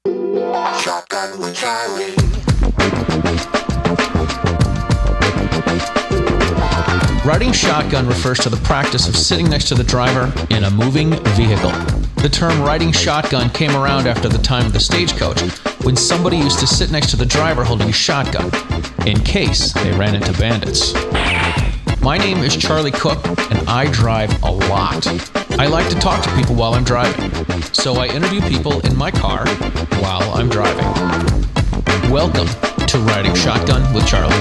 Shotgun with Charlie. Riding shotgun refers to the practice of sitting next to the driver in a moving vehicle. The term riding shotgun came around after the time of the stagecoach, when somebody used to sit next to the driver holding a shotgun, in case they ran into bandits. My name is Charlie Cook, and I drive a lot. I like to talk to people while I'm driving, so I interview people in my car while I'm driving. Welcome to Riding Shotgun with Charlie.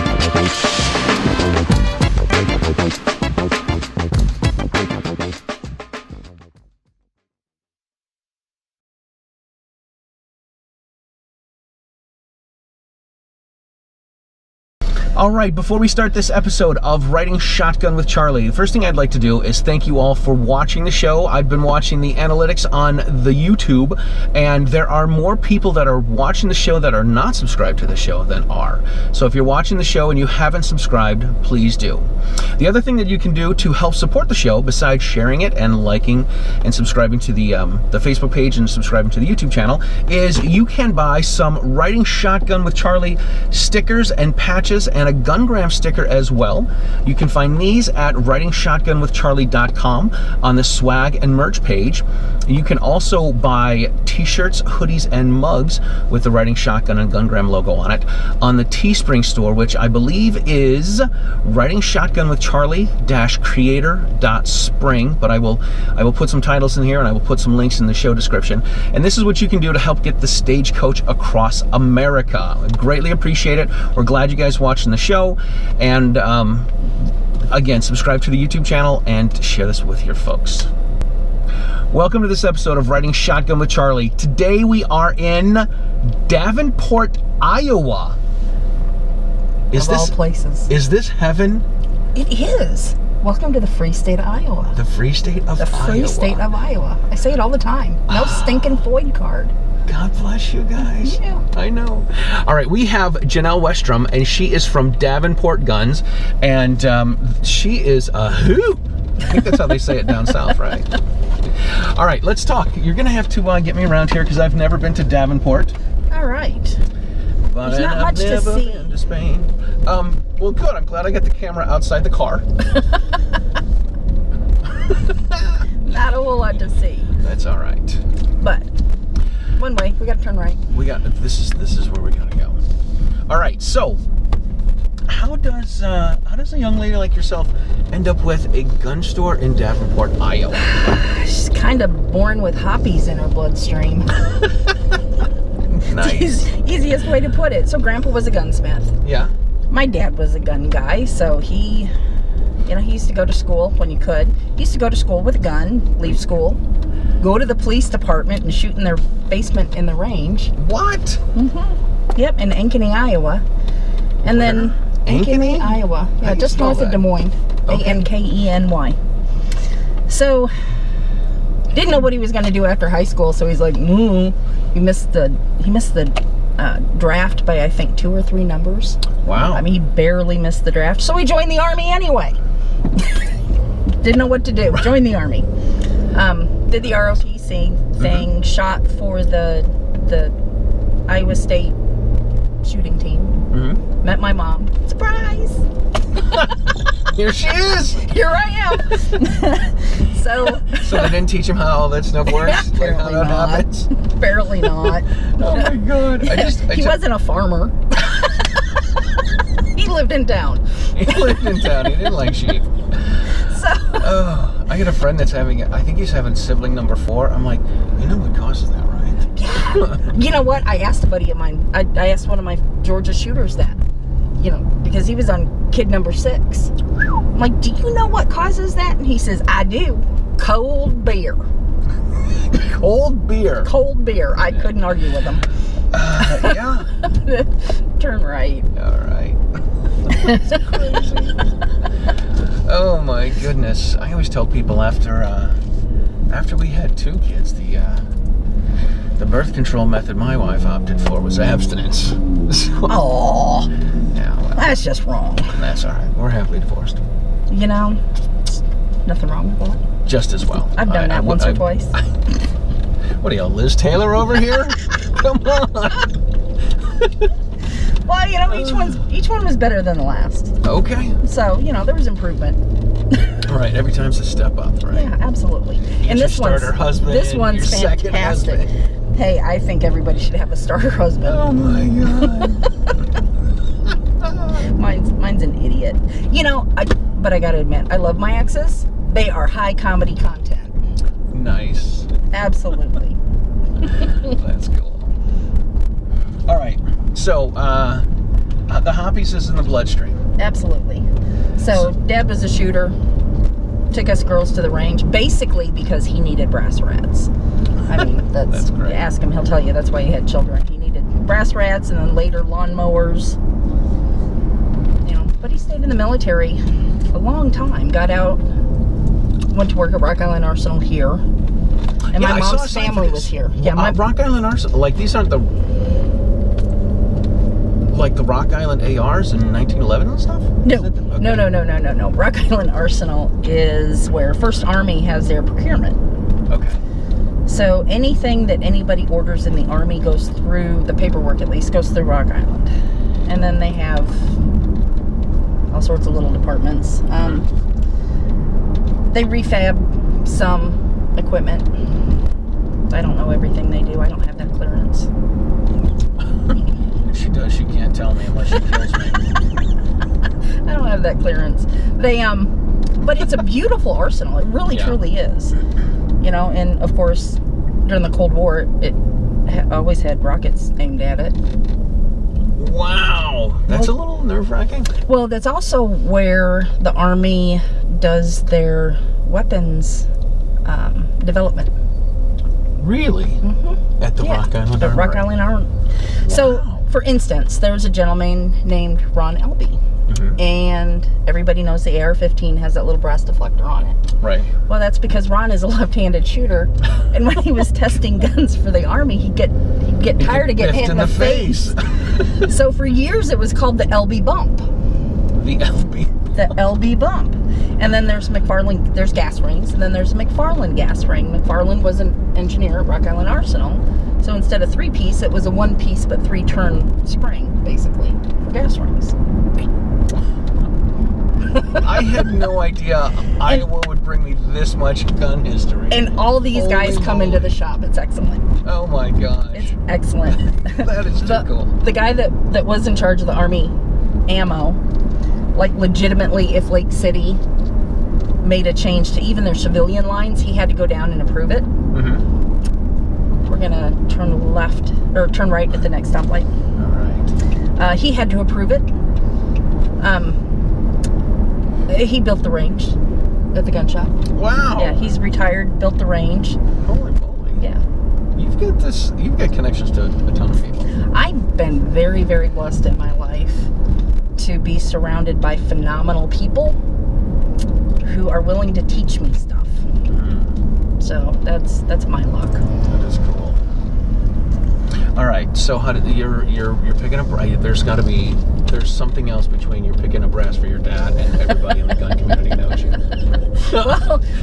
All right, before we start this episode of Riding Shotgun with Charlie, the first thing I'd like to do is thank you all for watching the show. I've been watching the analytics on the YouTube, and there are more people that are watching the show that are not subscribed to the show than are. So if you're watching the show and you haven't subscribed, please do. The other thing that you can do to help support the show, besides sharing it and liking and subscribing to the Facebook page and subscribing to the YouTube channel, is you can buy some Riding Shotgun with Charlie stickers and patches and a Gungram sticker as well. You can find these at ridingshotgunwithcharlie.com on the swag and merch page. You can also buy t-shirts, hoodies, and mugs with the Riding Shotgun and Gungram logo on it on the Teespring store, which I believe is Riding Shotgun with Charlie-creator.spring, but I will put some titles in here and I will put some links in the show description. And this is what you can do to help get the stagecoach across America. I greatly appreciate it. We're glad you guys watching the show, and again, subscribe to the YouTube channel and share this with your folks. Welcome to this episode of Riding Shotgun with Charlie. Today we are in Davenport, Iowa. Of all places. Is this heaven? It is. Welcome to the free state of Iowa. The free state of Iowa. The free state of Iowa. I say it all the time. No stinking FOID card. God bless you guys. Yeah. I know. All right, we have Jeanelle Westrom, and she is from Davenport Guns, and she is a hoot. I think that's how they say it down south, right? All right, let's talk. You're going to have to get me around here because I've never been to Davenport. All right. But There's not much to see. Been to Spain. Well, good. I'm glad I got the camera outside the car. Not a whole lot to see. That's all right. But one way, we got to turn right. This is where we gotta go. All right. So, how does a young lady like yourself end up with a gun store in Davenport, Iowa? She's kind of born with Hoppies in her bloodstream. Nice. Easiest way to put it. So Grandpa was a gunsmith. Yeah. My dad was a gun guy, so he used to go to school when he could. He used to go to school with a gun, leave school, go to the police department and shoot in their basement in the range. What? Mm-hmm. Yep, in Ankeny, Iowa. And then Ankeny, Iowa. Yeah, just north of Des Moines. Okay. Ankeny. So, didn't know what he was going to do after high school, so he's like, he missed the draft by, I think, 2 or 3 numbers. Wow. I mean, he barely missed the draft. So he joined the Army anyway. Didn't know what to do. Joined the Army. Did the ROTC thing, shot for the Iowa State shooting team. Mm-hmm. Met my mom. Surprise! Here she is! Here I am! So they didn't teach him how all that stuff works? Like how that happens? Apparently not. Oh my God. He wasn't a farmer. He lived in town. He lived in town. He didn't like sheep. So. I got a friend that's I think he's having sibling number 4. I'm like, you know what causes that, right? Yeah. You know what? I asked a buddy of mine. I asked one of my Georgia shooters that. Because he was on kid number 6. I'm like, do you know what causes that? And he says, I do. Cold beer. Cold beer. Cold beer. I couldn't argue with him. Yeah. Turn right. All right. That's crazy. Oh my goodness. I always tell people after we had 2 kids, the birth control method my wife opted for was abstinence. Oh. Yeah, well, that's just wrong. That's all right. We're happily divorced. Nothing wrong with that. Just as well. I've done that once or twice. What are you, Liz Taylor over here? Come on. Well, you know, each one was better than the last. Okay. So, you know, there was improvement. Right, every time's a step up, right? Yeah, absolutly. And this one's fantastic. Hey, I think everybody should have a starter husband. Oh my God. Mine's an idiot. You know, but I gotta admit, I love my exes. They are high comedy content. Nice. Absolutely. That's cool. All right, so the Hoppies is in the bloodstream. Absolutely. So Dad was a shooter. Took us girls to the range, basically because he needed brass rats. I mean, that's great. Ask him, he'll tell you that's why he had children. He needed brass rats and then later lawnmowers. You know, but he stayed in the military a long time. Got out, went to work at Rock Island Arsenal here. And my mom's family was here. Yeah, Rock Island Arsenal, like these aren't the Rock Island ARs in 1911 and stuff? No, okay. No. Rock Island Arsenal is where First Army has their procurement. Okay. So anything that anybody orders in the Army goes through, the paperwork at least, goes through Rock Island. And then they have all sorts of little departments. They refab some equipment. I don't know everything they do. I don't have that clearance. If she does, she can't tell me unless she kills me. I don't have that clearance. But it's a beautiful arsenal. It really, truly is. You know, and of course, during the Cold War, it always had rockets aimed at it. Wow, that's a little nerve-wracking. Well, that's also where the Army does their weapons development. Really? Mm-hmm. At the Rock Island Armory? At Rock Island Armory. Wow. So, for instance, there was a gentleman named Ron Elby. Mm-hmm. And everybody knows the AR-15 has that little brass deflector on it. Right. Well, that's because Ron is a left-handed shooter, and when he was testing guns for the Army, he'd get tired of getting hit in the face. So for years, it was called the LB bump. The LB. The LB bump. And then there's McFarland. There's gas rings, and then there's a McFarland gas ring. McFarland was an engineer at Rock Island Arsenal, so instead of 3-piece, it was a 1-piece but 3-turn spring, basically, for gas rings. I had no idea Iowa would bring me this much gun history. And all these guys come into the shop. It's excellent. Oh my gosh. It's excellent. That is too cool. The guy that was in charge of the Army ammo, like legitimately, if Lake City made a change to even their civilian lines, he had to go down and approve it. Mm-hmm. We're gonna turn left, or turn right at the next stoplight. All right. He had to approve it. He built the range at the gun shop. Wow. Yeah, he's retired, built the range. Holy moly. Yeah. You've got connections to a ton of people. I've been very, very blessed in my life to be surrounded by phenomenal people who are willing to teach me stuff. So that's my luck. That is cool. All right, so how did you're picking up? There's something else between you're picking up brass for your dad and everybody in the gun community knows you.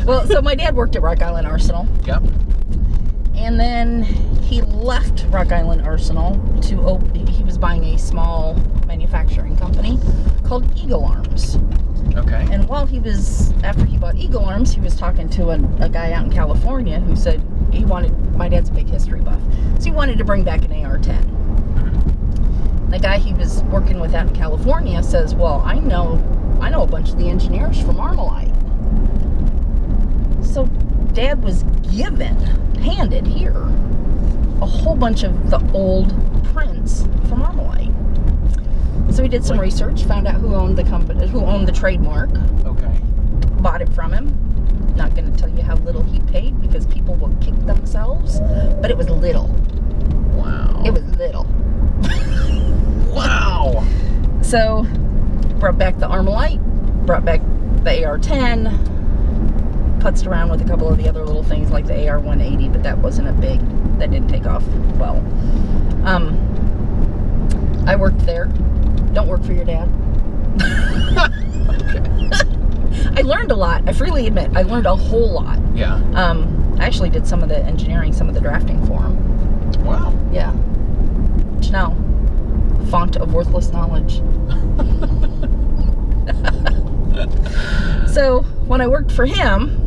well, so my dad worked at Rock Island Arsenal. Yep. And then he left Rock Island Arsenal he was buying a small manufacturing company called Eagle Arms. Okay. And after he bought Eagle Arms, he was talking to a guy out in California who said my dad's a big history buff, so he wanted to bring back an AR-10. The guy he was working with out in California says, well, I know a bunch of the engineers from Armalite. So Dad was handed here, a whole bunch of the old prints from Armalite. So he did some research, found out who owned the company, who owned the trademark. Okay. Bought it from him. Not going to tell you how little he paid because people will kick themselves, but it was little. Wow. It was little. Wow. So, brought back the Armalite, brought back the AR-10, putzed around with a couple of the other little things like the AR-180, but that that didn't take off well. I worked there. Don't work for your dad. Okay. I learned a lot. I freely admit, I learned a whole lot. Yeah. I actually did some of the engineering, some of the drafting for him. Wow. Yeah. Jeanelle, font of worthless knowledge. So when I worked for him,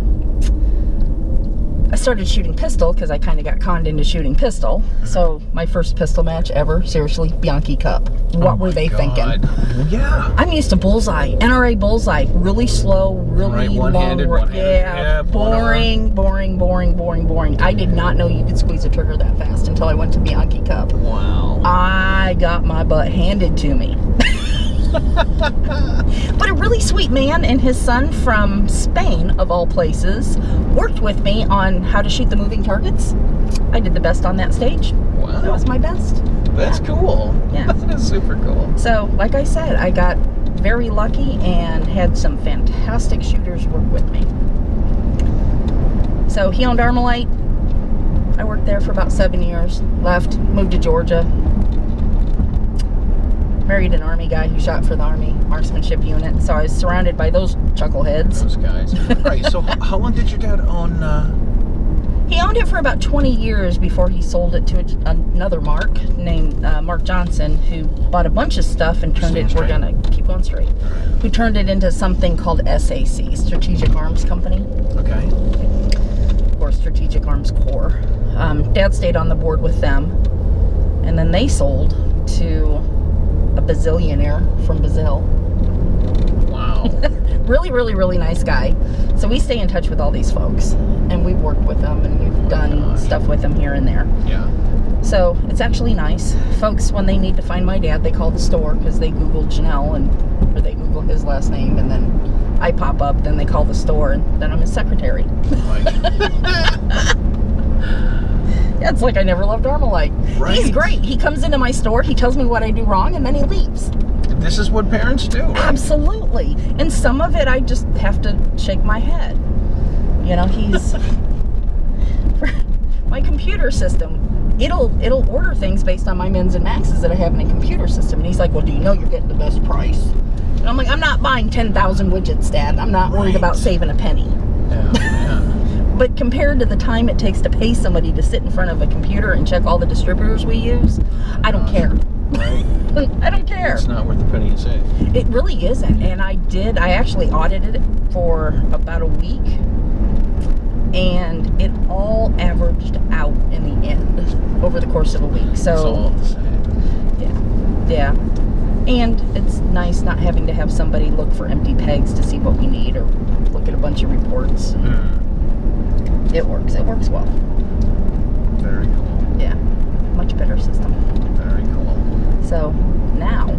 I started shooting pistol because I kind of got conned into shooting pistol. So my first pistol match ever, seriously, Bianchi Cup. What were they thinking? Yeah. I'm used to bullseye, NRA bullseye, really slow, really long. Yeah, boring. I did not know you could squeeze a trigger that fast until I went to Bianchi Cup. Wow. I got my butt handed to me. But a really sweet man and his son from Spain, of all places, worked with me on how to shoot the moving targets. I did the best on that stage. Wow. That was my best. That's cool. Yeah. That is super cool. So, like I said, I got very lucky and had some fantastic shooters work with me. So he owned Armalite. I worked there for about 7 years. Left, moved to Georgia. Married an Army guy who shot for the Army marksmanship unit, so I was surrounded by those chuckleheads. Those guys. Right, so how long did your dad own? He owned it for about 20 years before he sold it to another Mark named Mark Johnson, who bought a bunch of stuff and turned it, we're gonna keep going straight, who turned it into something called SAC, Strategic Arms Company. Okay. Or Strategic Arms Corps. Dad stayed on the board with them, and then they sold to a bazillionaire from Brazil. Wow. Really nice guy. So we stay in touch with all these folks, and we've worked with them, and we've done stuff with them here and there. Yeah. So it's actually nice. Folks, when they need to find my dad, they call the store because they Google Jeanelle, or they Google his last name, and then I pop up, then they call the store, and then I'm his secretary. Yeah, it's like I never loved Armalite. Right. He's great. He comes into my store, he tells me what I do wrong, and then he leaves. This is what parents do, right? Absolutely. And some of it I just have to shake my head. You know, he's my computer system. It'll order things based on my mins and maxes that I have in a computer system. And he's like, well, do you know you're getting the best price? And I'm like, I'm not buying 10,000 widgets, Dad. I'm not worried about saving a penny. Yeah. But compared to the time it takes to pay somebody to sit in front of a computer and check all the distributors we use, I don't care. Right. I don't care. It's not worth the penny you save. It really isn't. And I actually audited it for about a week, and it all averaged out in the end over the course of a week. So it's all the same. Yeah. And it's nice not having to have somebody look for empty pegs to see what we need, or look at a bunch of reports. It works well. Very cool. Yeah. Much better system. Very cool. So now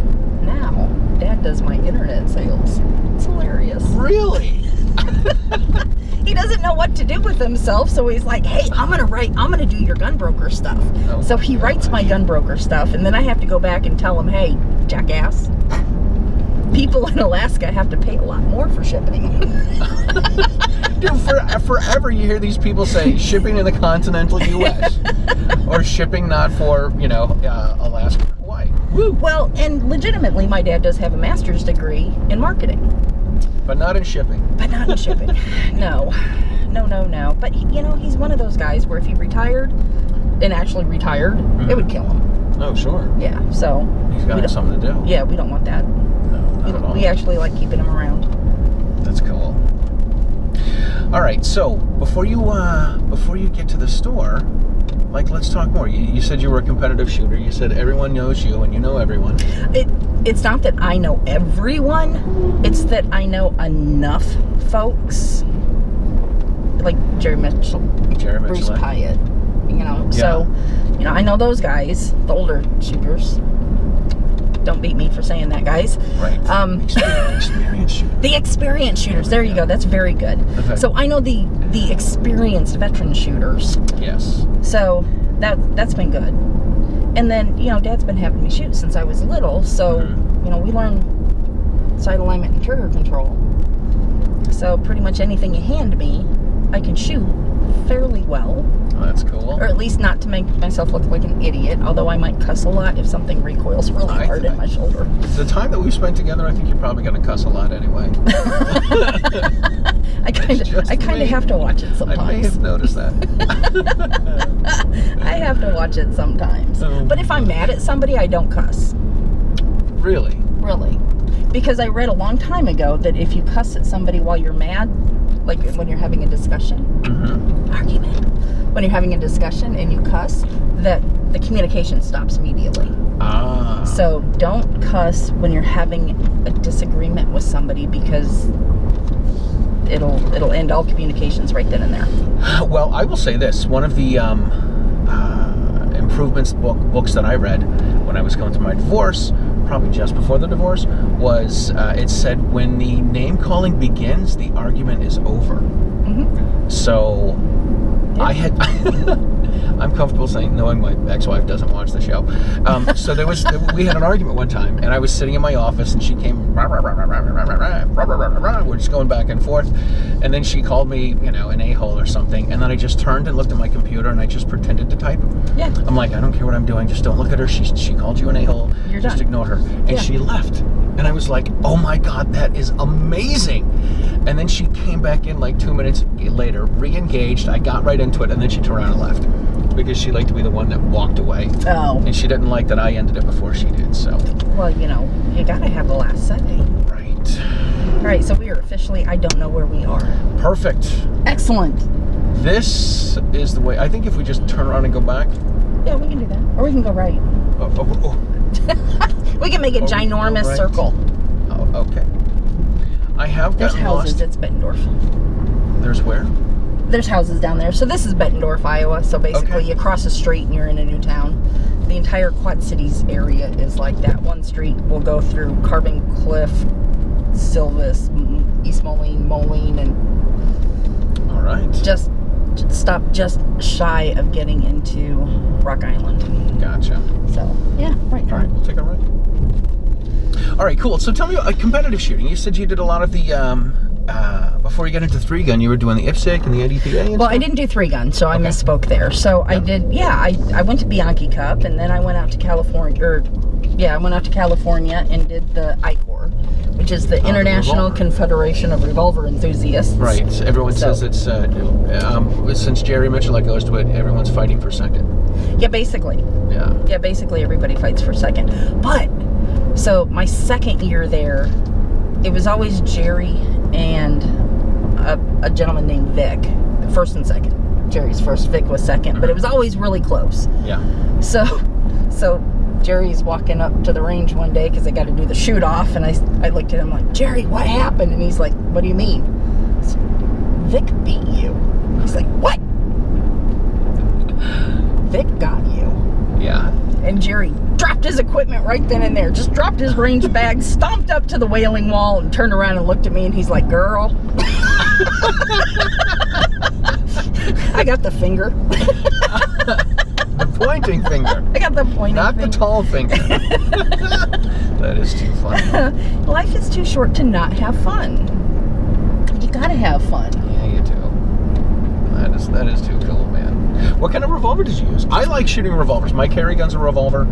Dad does my internet sales. It's hilarious. Really? He doesn't know what to do with himself, so he's like, hey, I'm gonna do your gun broker stuff. Oh, so he writes my gun broker stuff, and then I have to go back and tell him, hey, jackass, people in Alaska have to pay a lot more for shipping. Dude, forever you hear these people say shipping in the continental U.S. or shipping not for, Alaska, Hawaii. Woo. Well, and legitimately, my dad does have a master's degree in marketing. But not in shipping. No. But, he's one of those guys where if he retired, and actually retired, it would kill him. Oh, sure. Yeah, so... He's got something to do. Yeah, we don't want that. No, not at all. We actually like keeping him around. That's cool. All right, so before you get to the store, let's talk more. You said you were a competitive shooter. You said everyone knows you, and you know everyone. It's not that I know everyone. It's that I know enough folks, like Jerry Mitchell, Bruce Pyatt. Yeah. So, I know those guys, the older shooters. Don't beat me for saying that, guys. Right. Experienced shooters. The experienced shooters. There you go. That's very good. Okay. So I know the experienced veteran shooters. Yes. So that's been good. And then, Dad's been having me shoot since I was little. So, we learn sight alignment and trigger control. So pretty much anything you hand me, I can shoot fairly well. Oh, that's cool. Or at least not to make myself look like an idiot, although I might cuss a lot if something recoils really hard in my shoulder. The time that we've spent together, I think you're probably going to cuss a lot anyway. I kind of have to watch it sometimes. I may have noticed that. I have to watch it sometimes. But if I'm mad at somebody, I don't cuss. Really? Really. Because I read a long time ago that if you cuss at somebody while you're mad, like when you're having a discussion, argument, when you're having a discussion and you cuss, that the communication stops immediately. So don't cuss when you're having a disagreement with somebody, because it'll end all communications right then and there. Well, I will say this. One of the improvements books that I read when I was going through my divorce, probably just before the divorce, was it said when the name calling begins, the argument is over. So I had I'm comfortable knowing my ex-wife doesn't watch the show. So we had an argument one time, and I was sitting in my office, and she came, we're just going back and forth, and then she called me, an a-hole or something, and then I just turned and looked at my computer, and I just pretended to type. Yeah. I'm like, I don't care what I'm doing, just don't look at her. She called you an a-hole. You're just done. Ignore her. And she left. And I was like, oh my God, that is amazing. And then she came back in like 2 minutes later, re-engaged. I got right into it, and then she turned around and left. Because she liked to be the one that walked away. Oh. And she didn't like that I ended it before she did, so. Well, you gotta have the last say. Right. All right, so we are officially, I don't know where we are. Perfect. Excellent. This is the way. I think if we just turn around and go back. Yeah, we can do that. Or we can go right. We can make a ginormous circle. Oh, okay. I have There's gotten houses, lost. it's Bettendorf. There's where? There's houses down there. So this is Bettendorf, Iowa. So basically you cross the street and you're in a new town. The entire Quad Cities area is like that. One street will go through Carbon Cliff, Silvis, East Moline, and all right. Just stop just shy of getting into Rock Island. Gotcha. So, yeah, right. All right, we'll take a right. All right, cool. So tell me, competitive shooting. You said you did a lot of the, before you got into 3-gun, you were doing the IPSC and the ADPA and Well, stuff? I didn't do 3-gun, so I misspoke there. So I did, I went to Bianchi Cup, and then I went out to California, I went out to California and did the ICOR, which is the International Confederation of Revolver Enthusiasts. Right. Everyone says it's, since Jerry Mitchell goes to it, everyone's fighting for second. Yeah, basically. Yeah. Yeah, basically everybody fights for second. But, so my second year there, it was always Jerry and a gentleman named Vic, first and second. Jerry's first, Vic was second, but it was always really close. Yeah. So Jerry's walking up to the range one day because they got to do the shoot off, and I looked at him like, Jerry, what happened? And he's like, what do you mean? Said, Vic beat you. He's like, what? Vic got you. Yeah. And Jerry dropped his equipment right then and there. Just dropped his range bag, stomped up to the wailing wall, and turned around and looked at me, and he's like, girl. I got the finger. The pointing finger. I got the pointing Not finger. the tall finger. That is too funny. Life is too short to not have fun. You gotta have fun. Yeah, you do. That is too cool, man. What kind of revolver did you use? I like shooting revolvers. My carry gun's a revolver.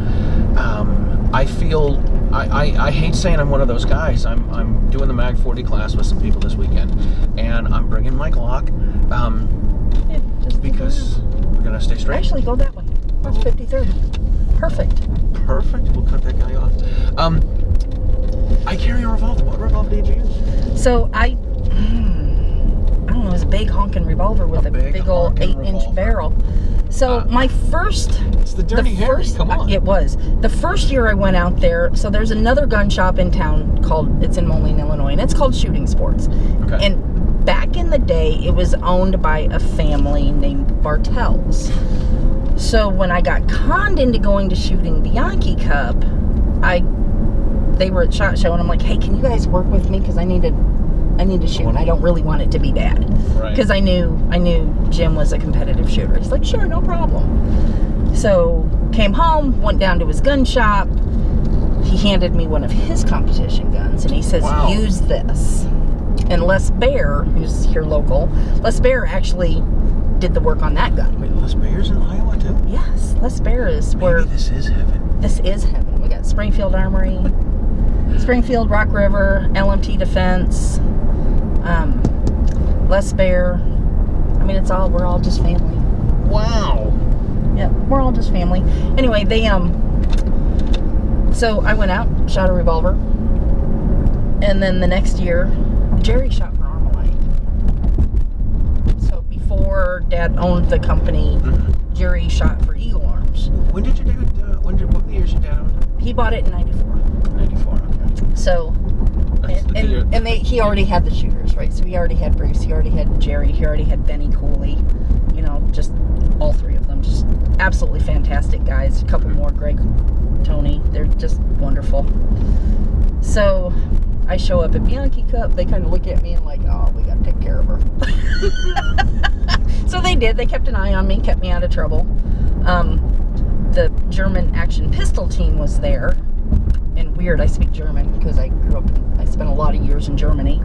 I feel I hate saying I'm one of those guys. I'm doing the Mag 40 class with some people this weekend, and I'm bringing my Glock. Just because we're gonna stay straight. Actually, go that way. That's 53rd. Perfect. Perfect. We'll cut that guy off. I carry a revolver. What revolver did you use? So I don't know. It was a big honking revolver with a big old 8-inch barrel. So my first... It's the Dirty Harry, come on. It was. The first year I went out there, so there's another gun shop in town it's in Moline, Illinois, and it's called Shooting Sports. Okay. And back in the day, it was owned by a family named Bartels. So when I got conned into going to shooting Bianchi Cup, they were at SHOT Show, and I'm like, hey, can you guys work with me? Because I need to shoot, and I don't really want it to be bad. Because I knew Jim was a competitive shooter. He's like, sure, no problem. So came home, went down to his gun shop. He handed me one of his competition guns, and he says, use this. And Les Bear, who's here local, Les Bear actually did the work on that gun. Wait, Les Bear's in Iowa too? Yes, Les Bear is where... Maybe this is heaven. This is heaven. We got Springfield Armory, Springfield, Rock River, LMT Defense, Les Bear. I mean, we're all just family. Wow. Yeah, we're all just family. Anyway, so I went out, shot a revolver, and then the next year, Jerry shot for Armalite. So before Dad owned the company, Jerry shot for Eagle Arms. When did your dad, what years your dad own? He bought it in 94. 94, okay. So, he already had the shooters, right? So he already had Bruce, he already had Jerry, he already had Benny Cooley, just all three of them, just absolutely fantastic guys. A couple more, Greg, Tony, they're just wonderful. So I show up at Bianchi Cup, they kind of look at me and like, oh, we got to take care of her. So they did, they kept an eye on me, kept me out of trouble. The German action pistol team was there. And weird, I speak German because I spent a lot of years in Germany.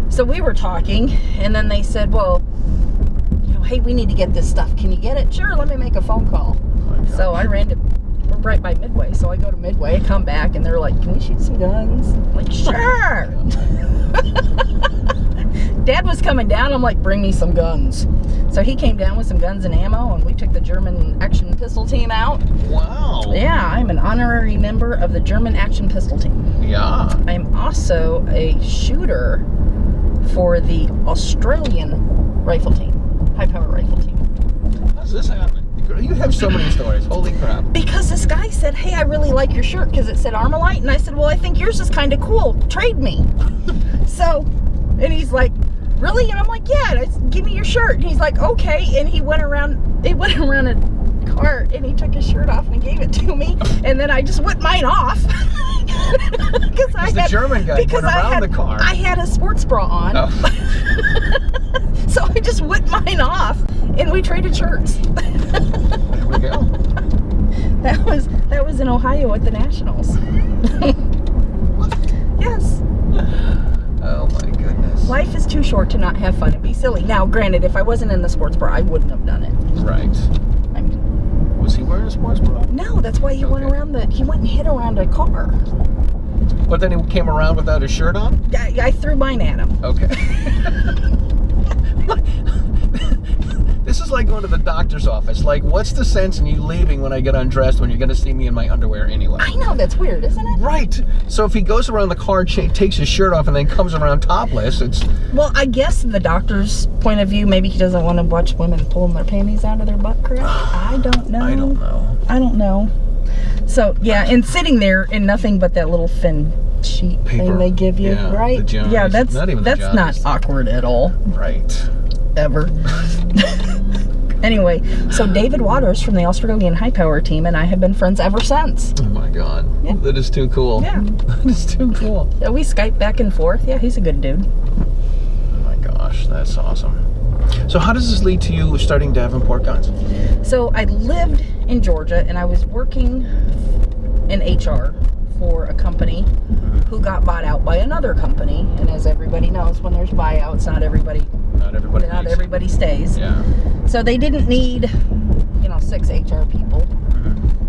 So we were talking, and then they said, well, hey, we need to get this stuff. Can you get it? Sure, let me make a phone call. So I ran to, we're right by Midway, so I go to Midway, I come back, and they're like, can we shoot some guns? I'm like, sure. Dad was coming down, I'm like, bring me some guns. So he came down with some guns and ammo, and we took the German action pistol team out. Wow. Yeah, I'm an honorary member of the German action pistol team. Yeah. I'm also a shooter for the Australian rifle team, high power rifle team. How's this happen? You have so many stories. Holy crap. Because this guy said, hey, I really like your shirt because it said Armalite. And I said, well, I think yours is kind of cool. Trade me. So, and he's like, really? And I'm like, yeah, give me your shirt. And he's like, okay. And he went around a cart and he took his shirt off and gave it to me. And then I just whipped mine off. Because the German guy went around the car. I had a sports bra on. Oh. So I just whipped mine off and we traded shirts. There we go. That was in Ohio at the Nationals. Yes. Oh my goodness. Life is too short to not have fun and be silly. Now, granted, if I wasn't in the sports bra, I wouldn't have done it. Right. Was he wearing a sports bra? No, that's why he went and hid around a car. But then he came around without his shirt on? I threw mine at him. Okay. This is like going to the doctor's office. Like, what's the sense in you leaving when I get undressed when you're going to see me in my underwear anyway? I know, that's weird, isn't it? Right. So if he goes around the car, takes his shirt off, and then comes around topless, it's... Well, I guess the doctor's point of view, maybe he doesn't want to watch women pulling their panties out of their butt crack. I don't know. I don't know. So, yeah, and sitting there in nothing but that little thin sheet thing they give you, right? Yeah, that's not awkward at all. Right. Ever. Anyway, so David Waters from the Australian high power team and I have been friends ever since. Oh my God. Yeah. That is too cool. Yeah. That is too cool. Yeah, we Skype back and forth. Yeah, he's a good dude. Oh my gosh, that's awesome. So how does this lead to you starting Davenport Guns? So I lived in Georgia and I was working in HR for a company who got bought out by another company. And as everybody knows, when there's buyouts, not everybody stays. Yeah. So they didn't need, 6 HR people.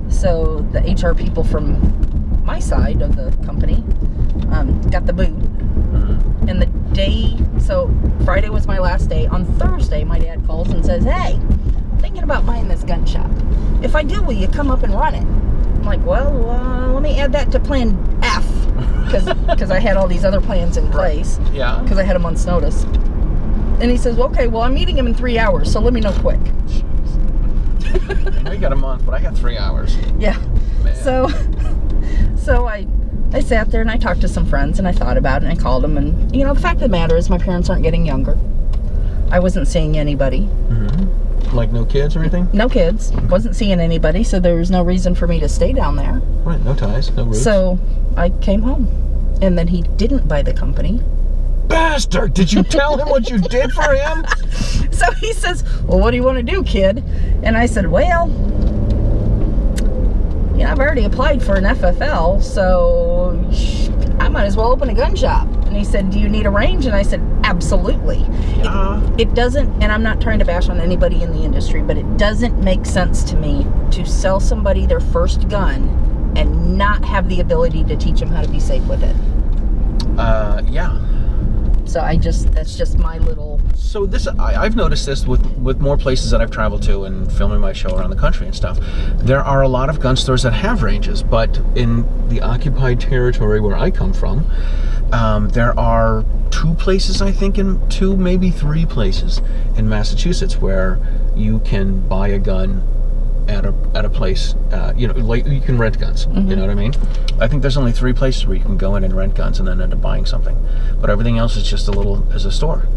So the HR people from my side of the company got the boot. And the day, so Friday was my last day. On Thursday, my dad calls and says, hey, I'm thinking about buying this gun shop. If I do, will you come up and run it? I'm like, well, let me add that to plan F. Because I had all these other plans in place. Yeah. Because I had a month's notice. And he says, well, okay, well, I'm meeting him in 3 hours, so let me know quick. I know you got a month, but I got 3 hours. Yeah. Man. So I sat there and I talked to some friends and I thought about it and I called them. And, the fact of the matter is my parents aren't getting younger. I wasn't seeing anybody. Like no kids or anything? No kids. Wasn't seeing anybody, so there was no reason for me to stay down there. Right, no ties, no roots. So I came home. And then he didn't buy the company. Bastard! Did you tell him what you did for him? So he says, well, what do you want to do, kid? And I said, well, I've already applied for an FFL, so I might as well open a gun shop. And he said, do you need a range? And I said, absolutely. It doesn't, and I'm not trying to bash on anybody in the industry, but it doesn't make sense to me to sell somebody their first gun and not have the ability to teach them how to be safe with it. Yeah. So that's just my little. So this, I've noticed this with more places that I've traveled to and filming my show around the country and stuff. There are a lot of gun stores that have ranges, but in the occupied territory where I come from, there are 2 places, I think, two, maybe 3 places in Massachusetts where you can buy a gun at a place, like you can rent guns. You know what I mean? I think there's only 3 places where you can go in and rent guns and then end up buying something, but everything else is just a store.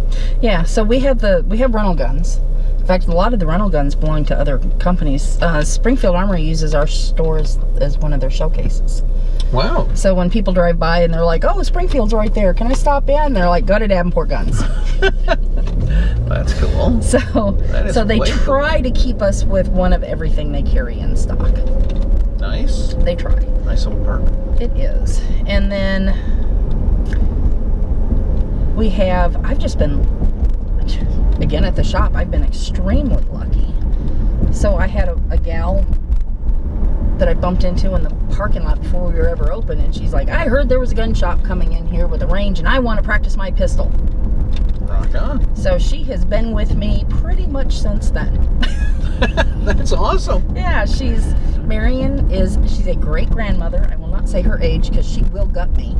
Yeah. So we have rental guns. In fact, a lot of the rental guns belong to other companies. Springfield Armory uses our stores as one of their showcases. Wow. So when people drive by and they're like, "Oh, Springfield's right there. Can I stop in?" They're like, "Go to Davenport Guns." That's cool. So they try to keep us with one of everything they carry in stock. Nice. They try. Nice little perk. It is. And then I've just been, again at the shop, I've been extremely lucky. So I had a gal that I bumped into in the parking lot before we were ever open, and she's like, "I heard there was a gun shop coming in here with a range, and I want to practice my pistol." Rock on. So she has been with me pretty much since then. That's awesome. Yeah, Marion she's a great-grandmother. I will not say her age because she will gut me.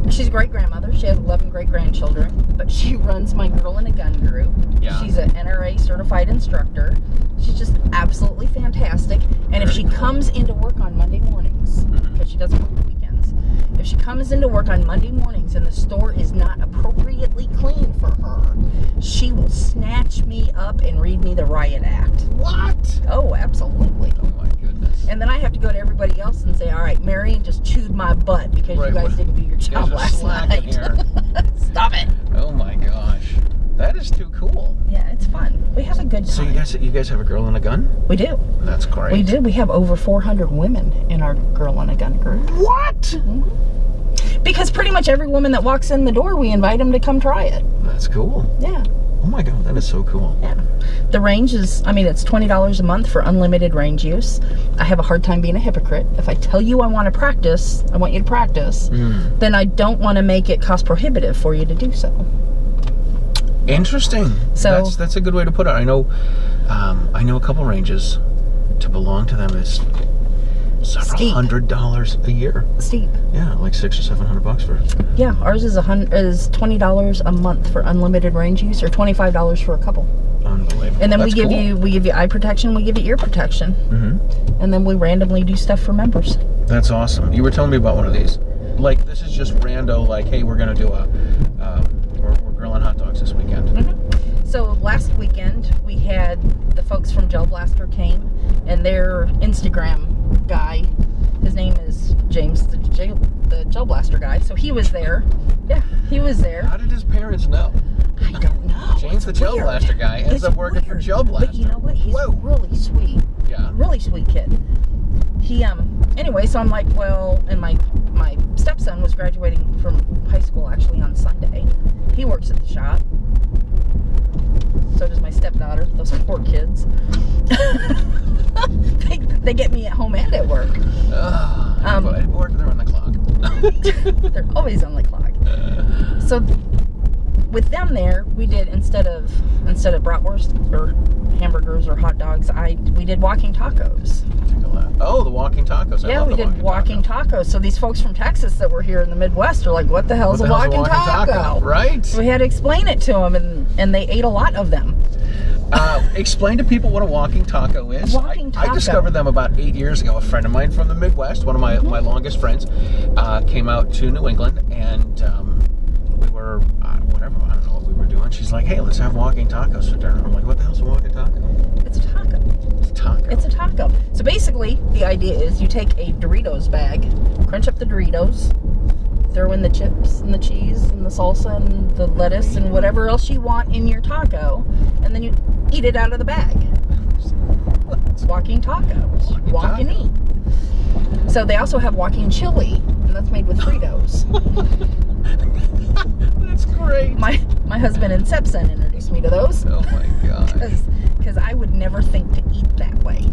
She's a great-grandmother. She has 11 great-grandchildren, but she runs my Girl in a Gun group. Yeah. She's an NRA certified instructor. She's just absolutely fantastic. And if she comes into work on Monday mornings, because she doesn't work weekends, if she comes into work on Monday mornings and the store is not appropriately clean for her, she will snatch me up and read me the riot act. What? Oh, absolutely. Oh my goodness. And then I have to go to everybody else and say, "All right, Marion just chewed my butt because you guys didn't do your job last night." Here. Stop it. Oh my gosh. That is too cool. Yeah, it's fun. We have a good time. So you guys have a Girl in a Gun? We do. That's great. We do. We have over 400 women in our Girl in a Gun group. What? Because pretty much every woman that walks in the door, we invite them to come try it. That's cool. Yeah. Oh my God, that is so cool. Yeah. The range is, it's $20 a month for unlimited range use. I have a hard time being a hypocrite. If I tell you I want to practice, I want you to practice, then I don't want to make it cost prohibitive for you to do so. Interesting. So that's a good way to put it. I know a couple ranges. To belong to them is several $100 a year. Steep. Yeah, like $600 or $700 for. Yeah, ours is $20 a month for unlimited range use, or $25 for a couple. Unbelievable. And then we give you eye protection, we give you ear protection, and then we randomly do stuff for members. That's awesome. You were telling me about one of these. Like, this is just rando. Like, hey, we're gonna do we're grilling hot dogs this weekend. So last weekend we had the folks from Gel Blaster came, and their Instagram guy, his name is James, the Gel Blaster guy. So he was there. Yeah, he was there. How did his parents know? I don't know. James, the Gel Blaster guy, ends up working for Gel Blaster. But you know what? He's really sweet. Yeah. Really sweet kid. He anyway, so I'm like, well, and my stepson was graduating from high school actually on Sunday. He works at the shop. So does my stepdaughter. Those poor kids. they get me at home and at work. Or they're on the clock. They're always on the clock. So with them there, we did instead of bratwurst or hamburgers or hot dogs, we did walking tacos. Oh, the walking tacos. Yeah, we did walking tacos. So these folks from Texas that were here in the Midwest are like, "What the hell's a walking taco?" Right. So we had to explain it to them, and they ate a lot of them. Explain to people what a walking taco is. I discovered them about 8 years ago. A friend of mine from the Midwest, one of my longest friends, came out to New England, and we were, I don't know what we were doing. She's like, "Hey, let's have walking tacos for dinner." I'm like, "What the hell's a walking taco?" It's a taco. It's a taco. So basically, the idea is you take a Doritos bag, crunch up the Doritos, throw in the chips and the cheese and the salsa and the lettuce and whatever else you want in your taco, and then you eat it out of the bag. It's walking tacos. Walk and eat. So they also have walking chili, and that's made with Fritos. That's great. My husband and stepson introduced me to those. Oh my God. Because I would never think to eat that way.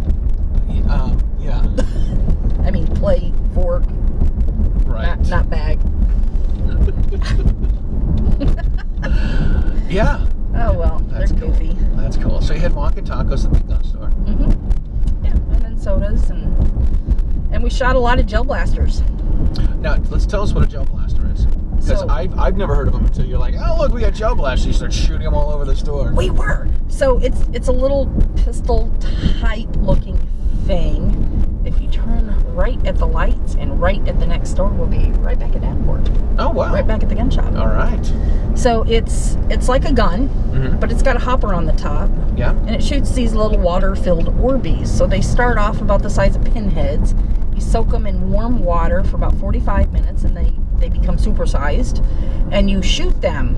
Yeah. I mean, plate, fork, right. not bag. we shot a lot of gel blasters. Now, let's tell us what a gel blaster is. Because So- I've never heard of them until you're like, oh, look, we got gel blasters. You start shooting them all over the store. We were. So it's a little pistol type looking thing. If you turn right at the lights and right at the next store, we'll be right back at Davenport. Oh, wow. Right back at the gun shop. All right. So it's like a gun, but it's got a hopper on the top. Yeah. And it shoots these little water-filled Orbeez. So they start off about the size of pinheads. You soak them in warm water for about 45 minutes, and they become supersized. And you shoot them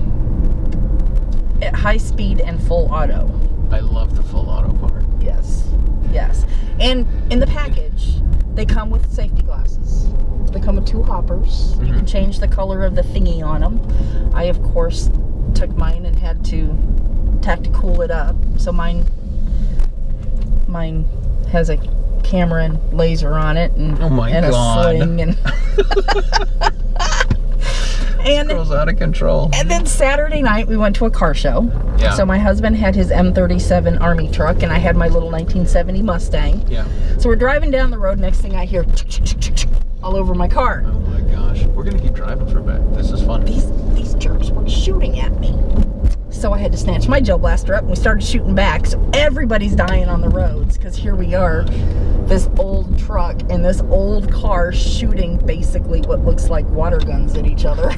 at high speed and full auto. I love the full auto part. Yes, yes. And in the package, they come with safety glasses. They come with 2 hoppers. You can change the color of the thingy on them. I, of course, took mine and had to cool it up. So mine has a camera and laser on it, and, Oh my and God. a sling, and This girl's out of control. And then Saturday night we went to a car show. Yeah. So my husband had his M37 Army truck, and I had my little 1970 Mustang. Yeah. So we're driving down the road. Next thing I hear all over my car. Oh my gosh. We're gonna keep driving for a bit. This is fun. These jerks were shooting at me. So I had to snatch my gel blaster up, and we started shooting back. So everybody's dying on the roads, because here we are, this old truck and this old car shooting basically what looks like water guns at each other.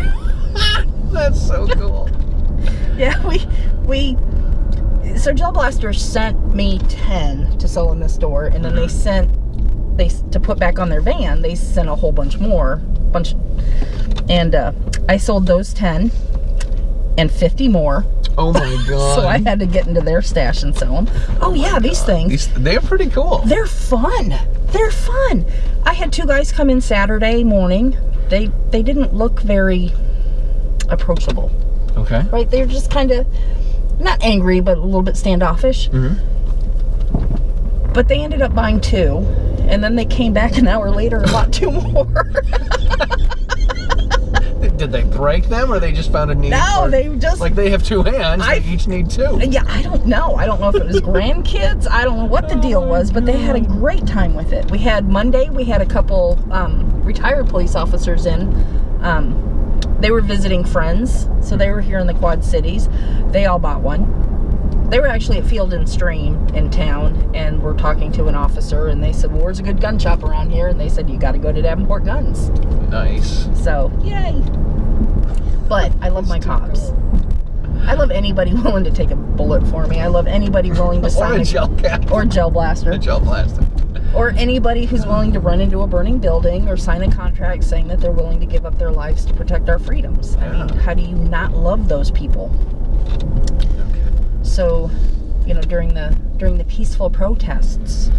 That's so cool. Yeah, so Gel Blaster sent me 10 to sell in the store, and then to put back on their van, they sent a whole bunch more, and I sold those 10 and 50 more. Oh my God. So I had to get into their stash and sell them. Oh yeah, these things. They're pretty cool. They're fun. They're fun. I had 2 guys come in Saturday morning. They didn't look very approachable. Okay. Right? They're just kind of not angry, but a little bit standoffish. But they ended up buying 2, and then they came back an hour later and bought 2 more. Did they break them, or they just found a need? No, they just like they have 2 hands. They each need 2. Yeah, I don't know. I don't know if it was grandkids. I don't know what the deal was, but they had a great time with it. We had Monday. We had a couple retired police officers in. They were visiting friends, so they were here in the Quad Cities. They all bought one. They were actually at Field and Stream in town, and we're talking to an officer, and they said, well, where's a good gun shop around here? And they said, you got to go to Davenport Guns. Nice. So, yay. But I love my cops. I love anybody willing to take a bullet for me. I love anybody willing to sign Or a gel cap. Or gel blaster. A gel blaster. Or anybody who's willing to run into a burning building or sign a contract saying that they're willing to give up their lives to protect our freedoms. I mean, how do you not love those people? So, you know, during the peaceful protests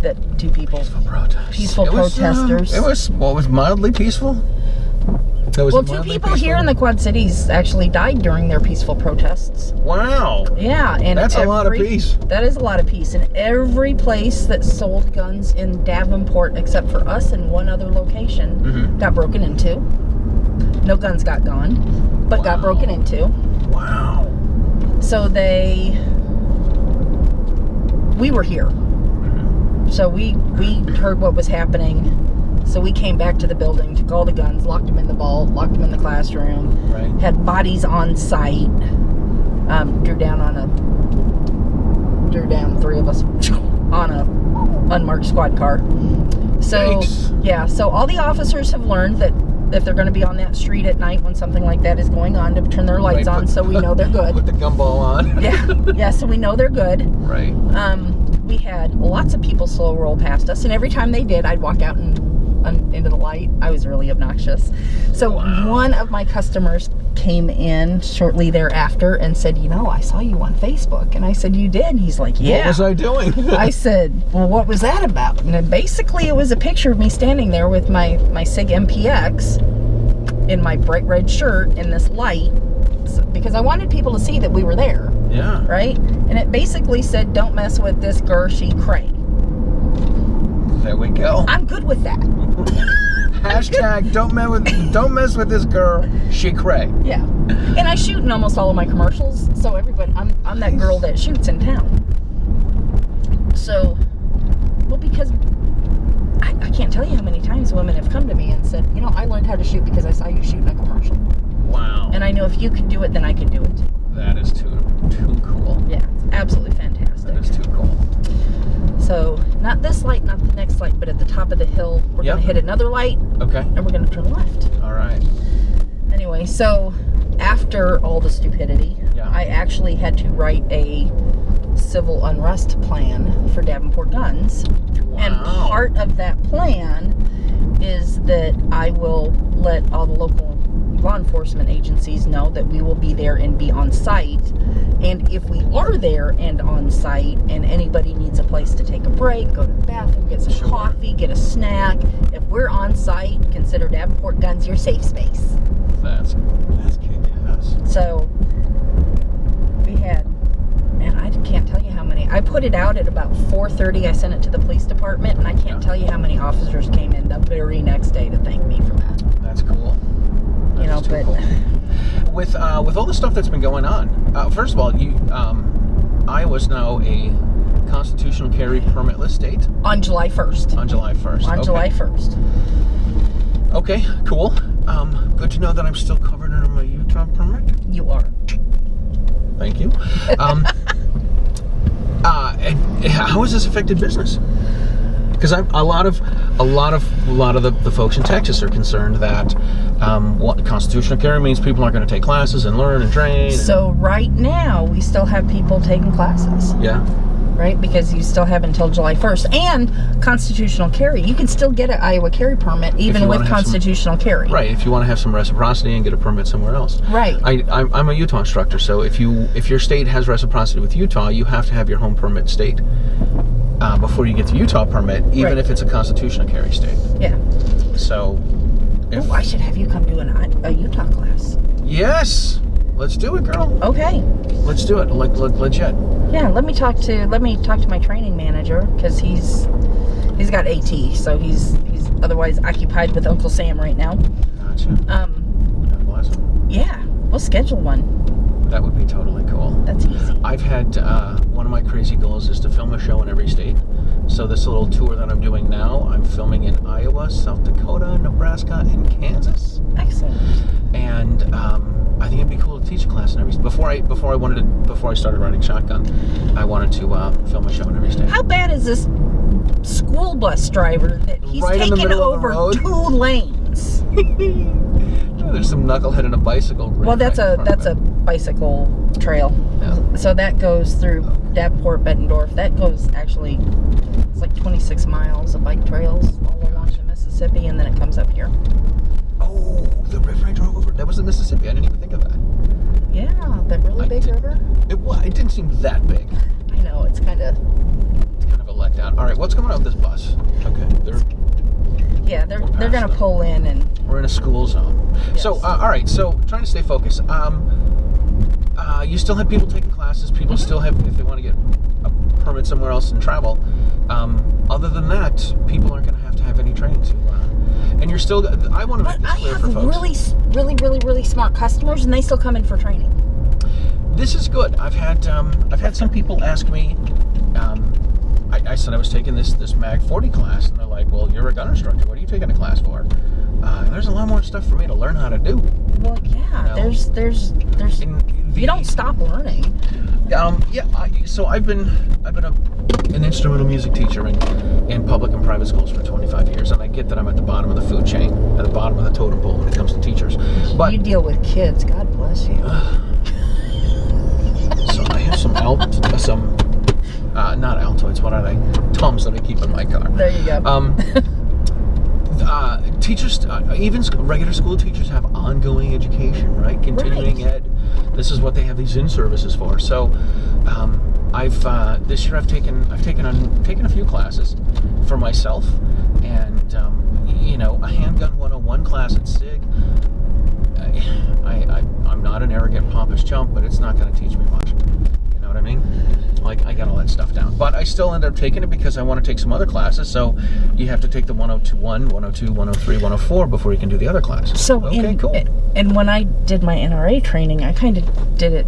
that 2 people... Peaceful protesters. It was, what was mildly peaceful? Well, 2 people here in the Quad Cities actually died during their peaceful protests. Wow. Yeah, and that's a lot of peace. That is a lot of peace. And every place that sold guns in Davenport, except for us and 1 other location, got broken into. No guns got gone, but got broken into. Wow. So we were here. So we heard what was happening. So we came back to the building, took all the guns, locked them in the vault, locked them in the classroom, had bodies on site, drew down 3 of us on a unmarked squad car. So, yeah, so all the officers have learned that if they're going to be on that street at night when something like that is going on, to turn their lights on so we know they're good. Put the gumball on. Yeah, so we know they're good. Right. We had lots of people slow roll past us, and every time they did, I'd walk out and into the light. I was really obnoxious. So one of my customers came in shortly thereafter and said, you know, I saw you on Facebook. And I said, you did? And he's like, yeah. What was I doing? I said, well, what was that about? And then basically it was a picture of me standing there with my SIG MPX in my bright red shirt in this light, because I wanted people to see that we were there. Yeah. Right? And it basically said, don't mess with this girl, she cray. There we go. I'm good with that. Hashtag don't mess with this girl, she cray. Yeah. And I shoot in almost all of my commercials, so everybody, I'm that girl that shoots in town. So, well, because I can't said, you know, I learned how to shoot because I saw you shoot in a commercial. Wow. And I know if you could do it, then I could do it too. That is too cool. Yeah, it's absolutely fantastic. That is too cool. So, not this light, not the next light, but at the top of the hill, we're going to hit another light. Okay. And we're going to turn left. All right. Anyway, so after all the stupidity, I actually had to write a civil unrest plan for Davenport Guns. Wow. And part of that plan is that I will let all the local law enforcement agencies know that we will be there and be on site. And if we are there and on site and anybody needs a place to take a break, go to the bathroom, get some coffee, get a snack, if we're on site, consider Davenport Guns your safe space. That's kick-ass. So we had, man, I can't tell you how many. I put it out at about 4:30. I sent it to the police department, and I can't tell you how many officers came in the very next day to thank me for that. That's cool. You know, but cool. With all the stuff that's been going on, first of all, Iowa's now a constitutional carry permitless state. On July 1st. On July 1st. On July 1st. Okay, cool. Good to know that I'm still covered under my Utah permit. You are. Thank you. How has this affected business? Because a lot of the folks in Texas are concerned that what constitutional carry means people aren't going to take classes and learn and train. So right now we still have people taking classes. Yeah. Right, because you still have until July 1st. And constitutional carry, you can still get an Iowa carry permit even with constitutional carry. Right, if you want to have some reciprocity and get a permit somewhere else. Right. I'm a Utah instructor, so if your state has reciprocity with Utah, you have to have your home permit state before you get the Utah permit, even if it's a constitutional carry state. Yeah. So, I should have you come do a Utah class. Yes. Let's do it, girl. Okay. Let's do it. Legit. Yeah, let me talk to my training manager, because he's got AT, so he's otherwise occupied with Uncle Sam right now. Gotcha. God bless him. Yeah, we'll schedule one. That would be totally cool. That's easy. I've had one of my crazy goals is to film a show in every state. So this little tour that I'm doing now, I'm filming in Iowa, South Dakota, Nebraska, and Kansas. Excellent. And I think it'd be cool to teach a class in every state. Before I started riding shotgun, I wanted to film a show in every state. How bad is this school bus driver that he's taking over 2 lanes? There's some knucklehead and a bicycle. Well, that's a bicycle trail. Yeah. So that goes through Davenport, Bettendorf. That goes actually, it's like 26 miles of bike trails all along the Mississippi, and then it comes up here. Oh, the river I drove over. That was the Mississippi. I didn't even think of that. Yeah, that really big river. It didn't seem that big. I know, it's kind of a letdown. All right, what's going on with this bus? Okay, they're gonna pull in, and we're in a school zone. Yes. So all right, so trying to stay focused. You still have people taking classes. People still have, if they want to get a permit somewhere else and travel. Other than that, people aren't going to have any training to. And you're still. I want to make this clear for folks. I have really smart customers, and they still come in for training. This is good. I've had some people ask me. I said I was taking this Mag 40 class, and they're like, "Well, you're a gun instructor. What are you taking a class for?" There's a lot more stuff for me to learn how to do. Well, yeah. There's. You don't stop learning. So I've been an instrumental music teacher in public and private schools for 25 years, and I get that I'm at the bottom of the food chain, at the bottom of the totem pole when it comes to teachers. But you deal with kids. God bless you. So I have not Altoids. What are they? Tums that I keep in my car. There you go. Teachers, even regular school teachers, have ongoing education, right? Continuing ed. This is what they have these in-services for. So, this year I've taken a few classes for myself, and a handgun 101 class at SIG. I'm not an arrogant pompous chump, but it's not going to teach me much. You know what I mean? Like, I got all that stuff down. But I still end up taking it because I want to take some other classes. So you have to take the 101, 102, 103, 104 before you can do the other classes. So okay, cool. And when I did my NRA training, I kind of did it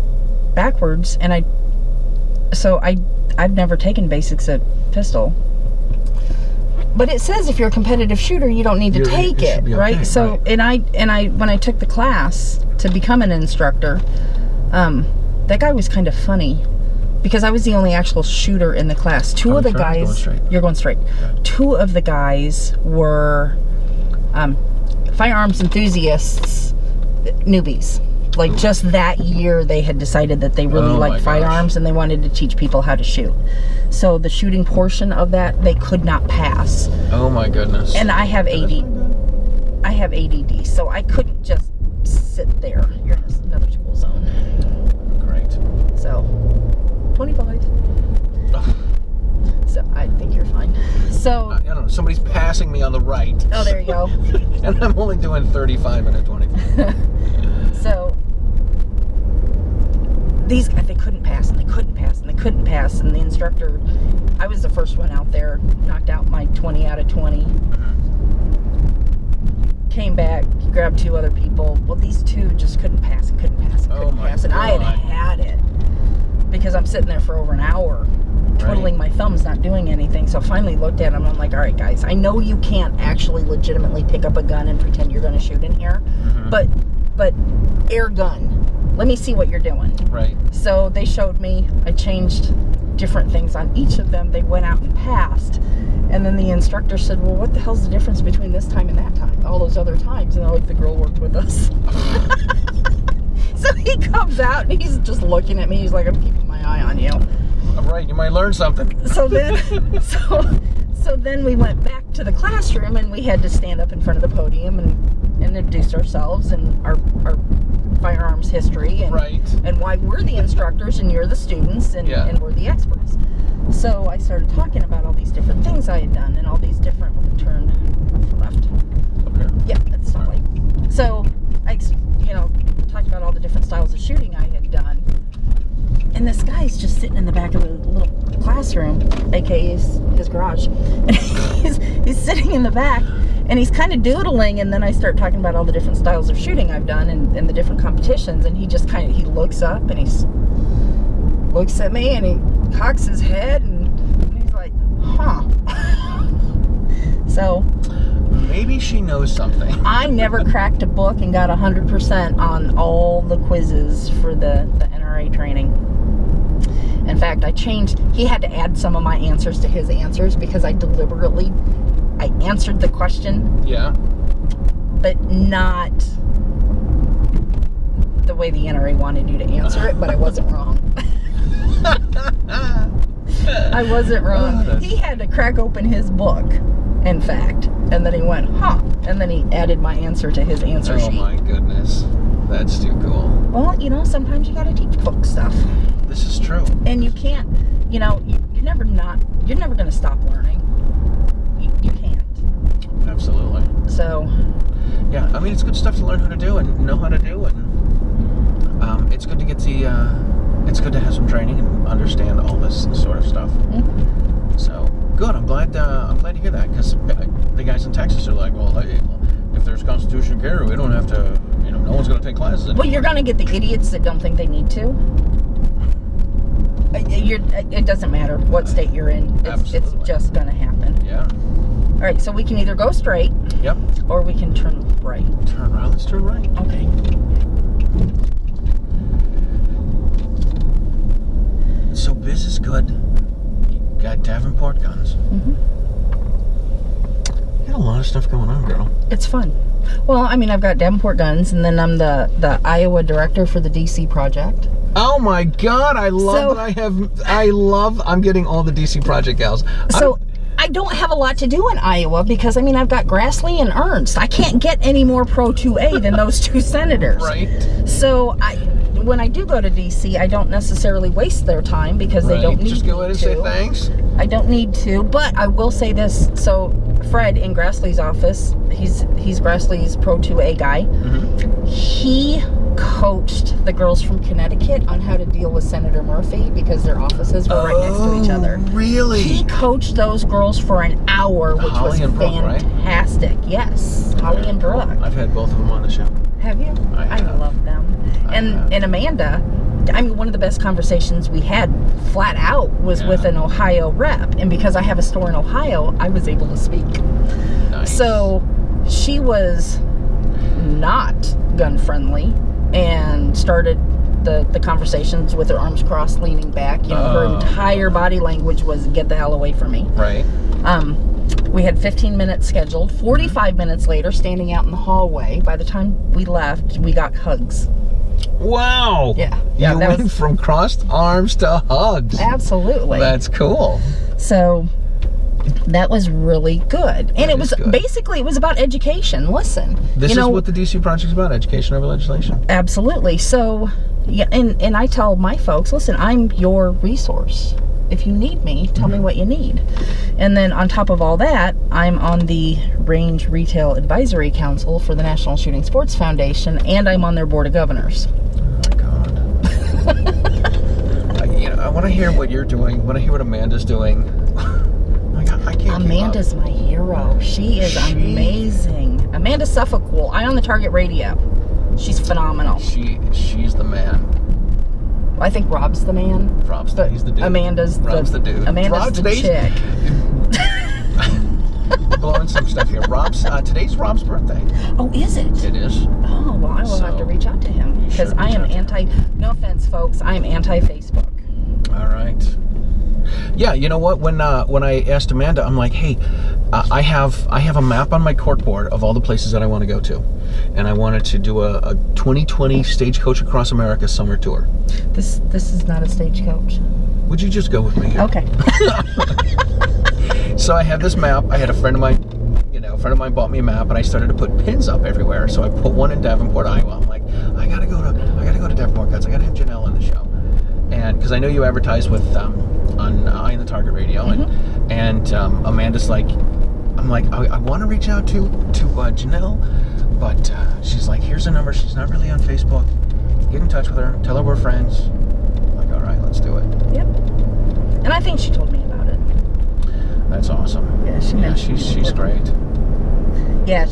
backwards. And I've never taken basics at pistol. But it says if you're a competitive shooter, you don't need to take it, right? Okay, so, right. And I when I took the class to become an instructor, that guy was kind of funny because I was the only actual shooter in the class. Two of the guys, you're going straight. Okay. Two of the guys were firearms enthusiasts, newbies. Like just that year, they had decided that they really liked firearms and they wanted to teach people how to shoot. So the shooting portion of that, they could not pass. Oh my goodness. And I have ADD, so I couldn't just sit there. You're in another school zone. Great. So, 25. Oh. So I think you're fine. So I don't know. Somebody's passing me on the right. Oh, there you go. And I'm only doing 35 and a 20. So these guys, they couldn't pass, and they couldn't pass, and they couldn't pass, and the instructor, I was the first one out there, knocked out my 20 out of 20. Came back, grabbed two other people. Well, these two just couldn't pass, and couldn't pass, and couldn't pass, and I had it because I'm sitting there for over an hour. Twiddling my thumbs, not doing anything. So I finally looked at him. I'm like, all right, guys, I know you can't actually legitimately pick up a gun and pretend you're going to shoot in here, but air gun. Let me see what you're doing. Right. So they showed me. I changed different things on each of them. They went out and passed. And then the instructor said, well, what the hell's the difference between this time and that time? All those other times. And they're like, the girl worked with us. So he comes out and he's just looking at me. He's like, I'm keeping my eye on you. All right, you might learn something. So then, so then we went back to the classroom and we had to stand up in front of the podium and introduce ourselves and our firearms history and why we're the instructors and you're the students and we're the experts. So I started talking about all these different things I had done and all these different, turn left. Okay. Yeah, that's not like. So I, talked about all the different styles of shooting I had done. And this guy's just sitting in the back of the little classroom, aka his garage. And he's sitting in the back and he's kind of doodling, and then I start talking about all the different styles of shooting I've done and the different competitions, and he just he looks up and he looks at me and he cocks his head and he's like, huh. So maybe she knows something. I never cracked a book and got 100% on all the quizzes for the NRA training. In fact, he had to add some of my answers to his answers because I answered the question. Yeah. But not the way the NRA wanted you to answer it, but I wasn't wrong. I wasn't wrong. He had to crack open his book, in fact, and then he went, huh, and then he added my answer to his answer sheet. Oh my goodness. That's too cool. Well, sometimes you gotta teach book stuff. This is true. And you can't, you're never gonna stop learning. You can't. Absolutely. So. Yeah, I mean, it's good stuff to learn how to do and know how to do, and it's good to get it's good to have some training and understand all this sort of stuff. Mm-hmm. So good. I'm glad to hear that, because the guys in Texas are like, well, hey, if there's constitutional carry, we don't have to. No one's going to take classes anymore. Well, you're going to get the idiots that don't think they need to. It doesn't matter what state you're in. It's just going to happen. Yeah. All right, so we can either go straight. Yep. Or we can turn right. Turn right. Let's turn right. Okay. So biz is good. You got Davenport Guns. Mm-hmm. You got a lot of stuff going on, girl. It's fun. Well, I mean, I've got Davenport Guns, and then I'm the Iowa director for the DC project. Oh my God, I love I'm getting all the DC project gals. So I don't have a lot to do in Iowa because, I mean, I've got Grassley and Ernst. I can't get any more Pro 2A than those two senators. Right. So when I do go to DC, I don't necessarily waste their time because they don't need to. Just go in and say thanks. I don't need to, but I will say this. So Fred in Grassley's office, he's Grassley's Pro 2A guy. Mm-hmm. He coached the girls from Connecticut on how to deal with Senator Murphy because their offices were right next to each other. Really? He coached those girls for an hour, which was fantastic. Right? Yes, Holly and Brooke. I've had both of them on the show. Have you? I love them. And Amanda, I mean, one of the best conversations we had flat out was with an Ohio rep. And because I have a store in Ohio, I was able to speak. Nice. So she was not gun friendly and started the conversations with her arms crossed, leaning back. You know, her entire body language was, get the hell away from me. Right. We had 15 minutes scheduled. 45 minutes later, standing out in the hallway, by the time we left, we got hugs. Wow. Yeah. You went from crossed arms to hugs. Absolutely. That's cool. So that was really good. And it was basically, it was about education. Listen. This is what the DC Project's about, education over legislation. Absolutely. So, yeah, and I tell my folks, listen, I'm your resource. If you need me, tell me what you need. And then on top of all that, I'm on the Range Retail Advisory Council for the National Shooting Sports Foundation, and I'm on their board of governors. Oh my God. You know, I want to hear what you're doing. I want to hear what Amanda's doing. Oh my God, I can't. Amanda's my hero. She is amazing. Amanda Suffolk, I on the Target Radio. She's phenomenal. She's the man. I think Rob's the man. He's the dude. Amanda's the dude. Amanda's the chick. Blowing some stuff here. Today's Rob's birthday. Oh, is it? It is. Oh, well, I will have to reach out to him because I am no offense, folks, I am anti-Facebook. All right. Yeah, you know what? When I asked Amanda, I'm like, hey, I have a map on my corkboard of all the places that I want to go to, and I wanted to do a 2020 Stagecoach Across America summer tour. This is not a stagecoach. Would you just go with me here? Okay. So I had this map. I had a friend of mine bought me a map, and I started to put pins up everywhere. So I put one in Davenport, Iowa. I'm like, I gotta go to Davenport Guns. I gotta have Jeanelle on the show, and because I know you advertise with on Eye in the Target Radio, and Amanda's like, I'm like, I want to reach out to Jeanelle, but she's like, here's a number. She's not really on Facebook. Get in touch with her. Tell her we're friends. I'm like, all right, let's do it. Yep. And I think she told me about it. That's awesome. Yeah, she's great. Yeah,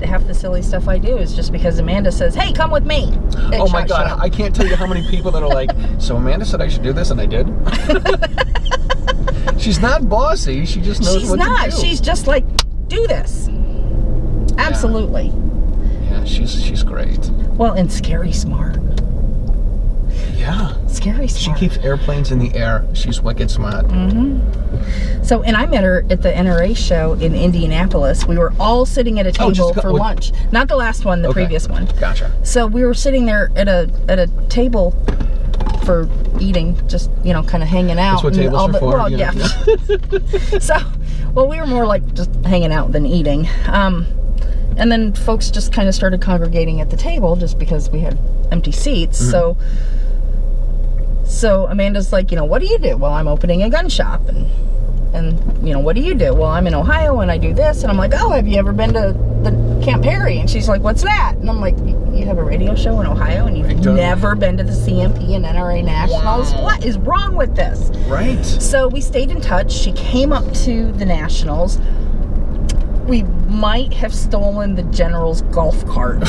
half the silly stuff I do is just because Amanda says, hey, come with me. Oh my God, I can't tell you how many people that are like, so Amanda said I should do this, and I did. She's not bossy, she just knows what to do. She's just like, do this. Absolutely. Yeah, she's great. Well, and scary smart. Yeah. Scary smart. She keeps airplanes in the air. She's wicked smart. So, and I met her at the NRA show in Indianapolis. We were all sitting at a table for lunch. Not the last one, the previous one. Gotcha. So we were sitting there at a table for eating, just, kind of hanging out. That's what tables are for. Well, yeah. So, we were more like just hanging out than eating. And then folks just kind of started congregating at the table just because we had empty seats. So Amanda's like, what do you do? Well, I'm opening a gun shop. And what do you do? Well, I'm in Ohio and I do this. And I'm like, oh, have you ever been to the Camp Perry? And she's like, what's that? And I'm like, you have a radio show in Ohio and you've never been to the CMP and NRA Nationals? Wow. What is wrong with this? Right. So we stayed in touch. She came up to the Nationals. We might have stolen the General's golf cart.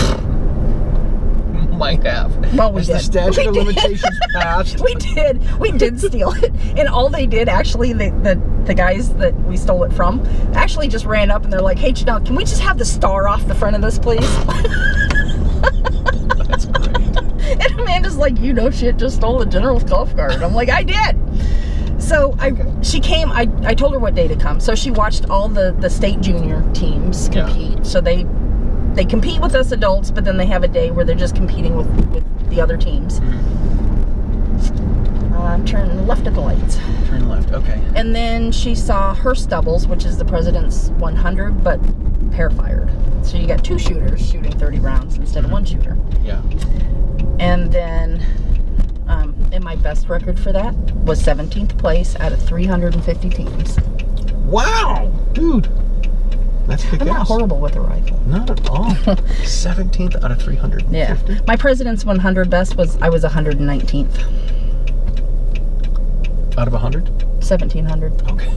Might have. Well, we did. The statute of limitations passed. We did steal it. And all they did, actually, the guys that we stole it from, actually just ran up and they're like, hey, Jeanelle, can we just have the star off the front of this, please? That's great. And Amanda's like, shit, just stole the General's golf cart. I'm like, I did. So she came, I told her what day to come. So she watched all the state junior teams compete. So they compete with us adults, but then they have a day where they're just competing with the other teams. Turn left at the lights. Turn left, okay. And then she saw her stubbles, which is the President's 100, but pair fired. So you got two shooters shooting 30 rounds instead of one shooter. Yeah. And then, and my best record for that was 17th place out of 350 teams. Wow! Dude. That's kick-ass. I'm not horrible with a rifle. Not at all. 17th out of 350. Yeah. My President's 100 best was, I was 119th. Out of 100? 1,700. Okay.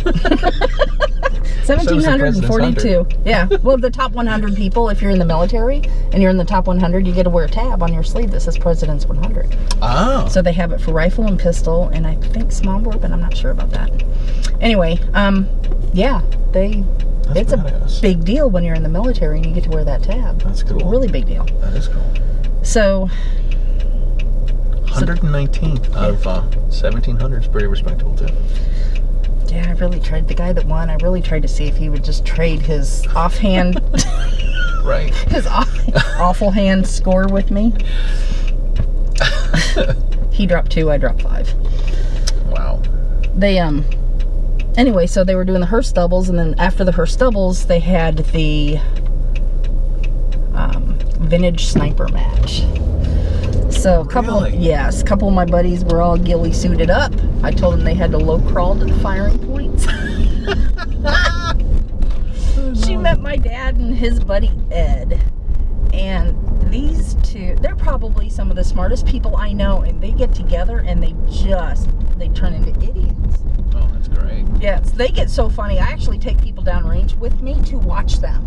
1,742. Yeah. Well, the top 100 people, if you're in the military and you're in the top 100, you get to wear a tab on your sleeve that says President's 100. Oh. So they have it for rifle and pistol, and I think small bore, but I'm not sure about that. Anyway, yeah, it's badass. A big deal when you're in the military and you get to wear that tab. That's cool. Really big deal. That is cool. So 119th out of 1,700 is pretty respectable too. Yeah, I really tried. The guy that won, I really tried to see if he would just trade his offhand, right? His awful hand score with me. He dropped 2, I dropped 5. Wow. They anyway, so they were doing the Hearst doubles, and then after the Hearst doubles, they had the vintage sniper match. So a couple of my buddies were all ghillie suited up. I told them they had to low crawl to the firing points. She met my dad and his buddy Ed, and these two, they're probably some of the smartest people I know, and they get together and they turn into idiots. Oh, that's great. Yes, they get so funny. I actually take people down range with me to watch them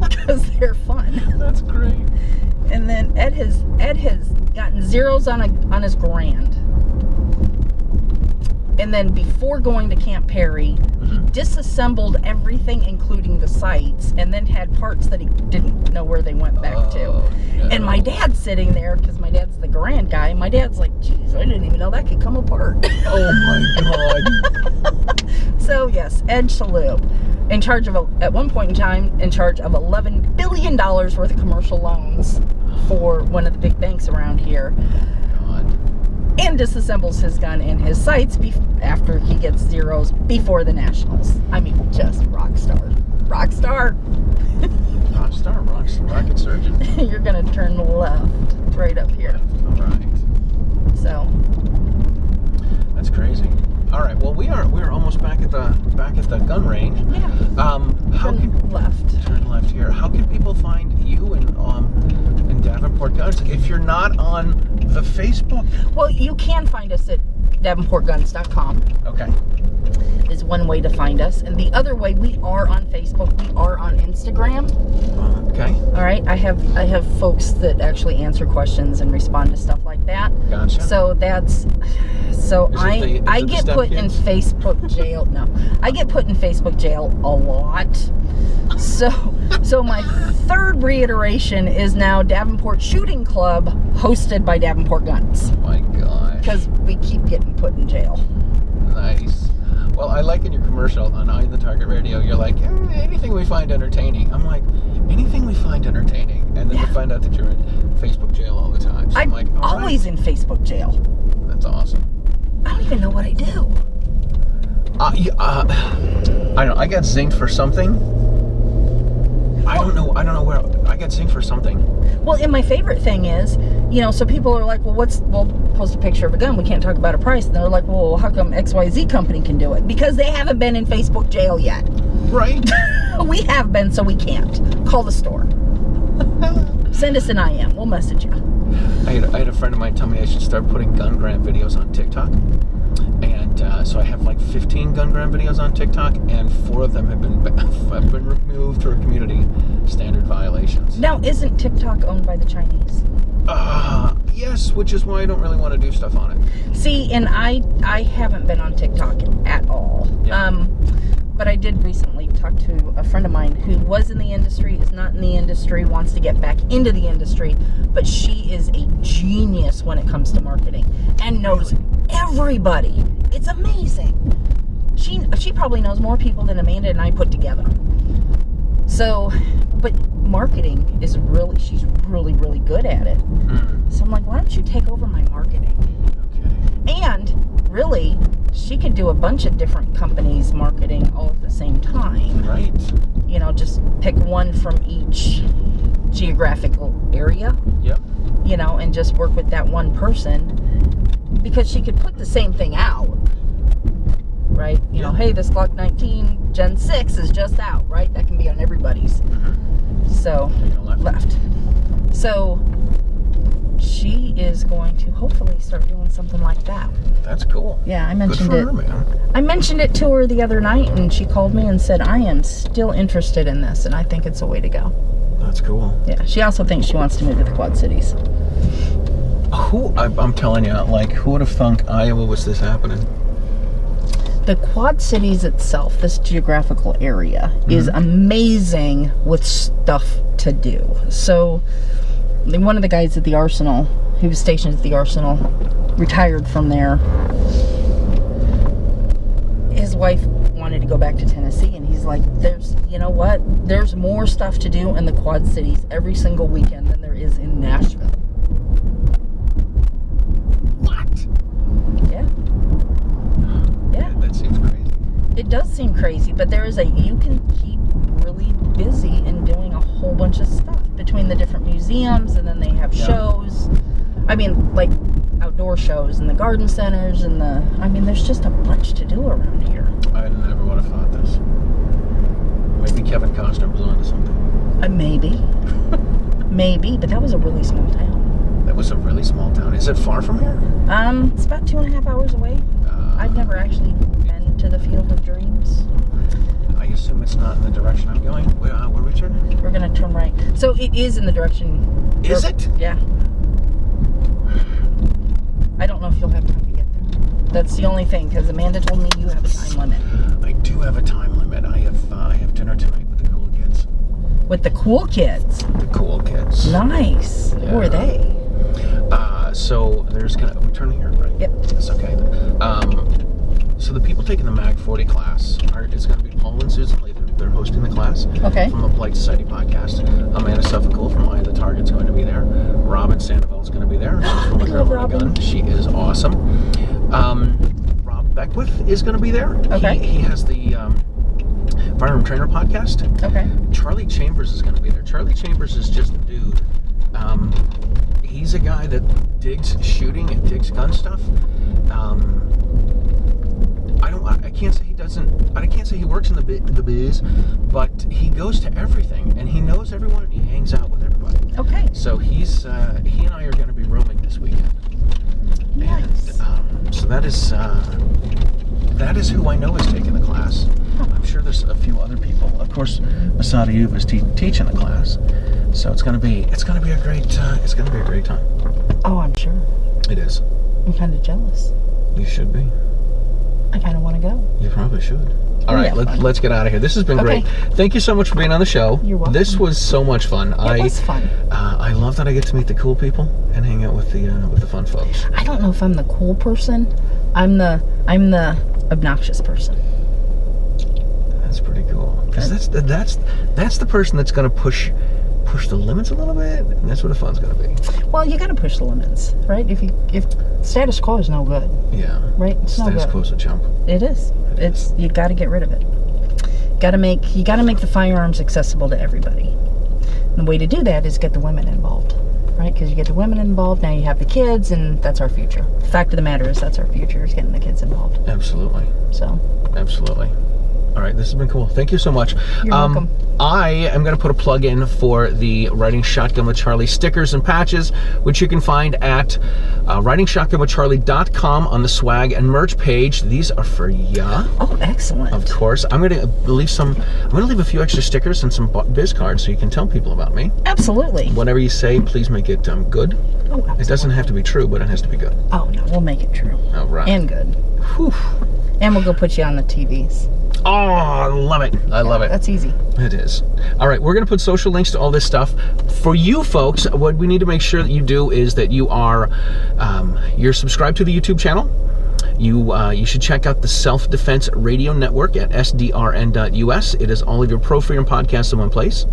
because they're fun. That's great. And then Ed has gotten zeros on his grand. And then before going to Camp Perry, he disassembled everything, including the sights, and then had parts that he didn't know where they went back to. Yeah. And my dad's sitting there, because my dad's the grand guy. My dad's like, geez, I didn't even know that could come apart. Oh my God. So yes, Ed Shalhoub, in charge of, at one point in time, in charge of $11 billion worth of commercial loans for one of the big banks around here. And disassembles his gun and his sights after he gets zeros before the Nationals. I mean, just rock star. Rock star. Rock star, rocket surgeon. You're gonna turn left right up here. All right. So. That's crazy. All right. Well, we're almost back at the gun range. Yeah. Turn left here. How can people find you in Davenport Guns if you're not on the Facebook? Well, you can find us at davenportguns.com. Okay. Is one way to find us, and the other way, we are on Facebook. We are on Instagram. Okay. All right. I have folks that actually answer questions and respond to stuff like that. Gotcha. So I get put in Facebook jail. No, I get put in Facebook jail a lot. So my third reiteration is now Davenport Shooting Club, hosted by Davenport Guns. Oh my gosh. Because we keep getting put in jail. Nice. Well, I like in your commercial on Eye the Target Radio, you're like, anything we find entertaining. I'm like, anything we find entertaining. And then we find out that you're in Facebook jail all the time. So I'm like, always in Facebook jail. That's awesome. I don't even know what I do. I don't know. I got zinged for something. I don't know where I got zinged for something. Well, and my favorite thing is, so people are like, well, we'll post a picture of a gun. We can't talk about a price. And they're like, well, how come XYZ company can do it? Because they haven't been in Facebook jail yet. Right. We have been, so we can't. Call the store. Send us an IM. We'll message you. I had a friend of mine tell me I should start putting gun grab videos on TikTok. And so I have like 15 gun grab videos on TikTok, and 4 of them have been removed for community standard violations. Now, isn't TikTok owned by the Chinese? Yes, which is why I don't really want to do stuff on it. See, and I haven't been on TikTok at all. Yeah. But I did recently talk to a friend of mine who was in the industry, is not in the industry, wants to get back into the industry, but she is a genius when it comes to marketing and knows everybody. It's amazing. She probably knows more people than Amanda and I put together. So, but marketing is she's really, really good at it. So I'm like, why don't you take over my marketing? Okay. And really, she could do a bunch of different companies' marketing all at the same time. Right. Just pick one from each geographical area. Yep. And just work with that one person, because she could put the same thing out. Right? Hey, this Glock 19 Gen 6 is just out, right? That can be on everybody's. So, left. So, she is going to hopefully start doing something like that. That's cool. Yeah, I mentioned Good for her, man. I mentioned it to her the other night, and she called me and said, I am still interested in this, and I think it's a way to go. That's cool. Yeah, she also thinks she wants to move to the Quad Cities. I'm telling you, like, who would have thunk Iowa was this happening? The Quad Cities itself, this geographical area, is amazing with stuff to do. So, one of the guys at the Arsenal, he was stationed at the Arsenal, retired from there. His wife wanted to go back to Tennessee, and he's like, you know what? There's more stuff to do in the Quad Cities every single weekend than there is in Nashville. Yeah. Yeah. That seems crazy. It does seem crazy, but you can keep really busy and doing a whole bunch of stuff between the different museums, and then they have shows. I mean, like outdoor shows and the garden centers and there's just a bunch to do around here. I never would have thought this. Maybe Kevin Costner was onto something. Maybe. Maybe, but that was a really small town. That was a really small town. Is it far from here? It's about 2.5 hours away. I've never actually been to the Field of Dreams. I assume it's not in the direction I'm going. Where are we turning? We're gonna turn right. So it is in the direction. Is it? Yeah. I don't know if you'll have time to get there. That's the only thing, because Amanda told me you have a time limit. I do have a time limit. I have dinner tonight with the cool kids. With the cool kids? The cool kids. Nice. Yeah. Who are they? So there's we're turning here, right? Yep. That's okay. So the people taking the Mag 40 class it's going to be Paul and Susan Lee. They're hosting the class. Okay. From the Polite Society podcast. Amanda Suffolk from Eye of the Target's going to be there. Robin Sandoval's going to be there. She's from the Gun. She is awesome. Rob Beckwith is going to be there. Okay. He has the Firearm Trainer podcast. Okay. Charlie Chambers is going to be there. Charlie Chambers is just a dude. He's a guy that digs shooting and digs gun stuff. I can't say he doesn't. I can't say he works in the biz, but he goes to everything and he knows everyone and he hangs out with everybody. Okay. So he and I are going to be rooming this weekend. Nice. And so that is who I know is taking the class. I'm sure there's a few other people. Of course, Masada Yuva is teaching the class. So it's gonna be a great time. Oh, I'm sure. It is. I'm kind of jealous. You should be. I kind of want to go. You probably should. All right, let's get out of here. This has been great. Thank you so much for being on the show. You're welcome. This was so much fun. It was fun. I love that I get to meet the cool people and hang out with the fun folks. I don't know if I'm the cool person. I'm the obnoxious person. That's pretty cool. Because that's the person that's going to push the limits a little bit, and that's where the fun's going to be. Well, you got to push the limits, right? If status quo is no good. Yeah. Right? It's no good. Status quo's a jump. It is. You got to get rid of it. You got to make the firearms accessible to everybody. And the way to do that is get the women involved, right? Because you get the women involved, now you have the kids, and that's our future. The fact of the matter is that's our future, is getting the kids involved. Absolutely. So. Absolutely. All right, this has been cool. Thank you so much. You're welcome. I am going to put a plug in for the Riding Shotgun with Charlie stickers and patches, which you can find at ridingshotgunwithcharlie.com on the swag and merch page. These are for ya. Oh, excellent. Of course. I'm going to leave a few extra stickers and some biz cards so you can tell people about me. Absolutely. Whatever you say, please make it good. Oh, absolutely. It doesn't have to be true, but it has to be good. Oh, no, we'll make it true. All right. And good. Whew. And we'll go put you on the TVs. Oh, I love it. I love it. That's easy. It is. All right, we're going to put social links to all this stuff. For you folks, what we need to make sure that you do is that you're subscribed to the YouTube channel. You should check out the Self-Defense Radio Network at sdrn.us. It is all of your pro-freedom podcasts in one place.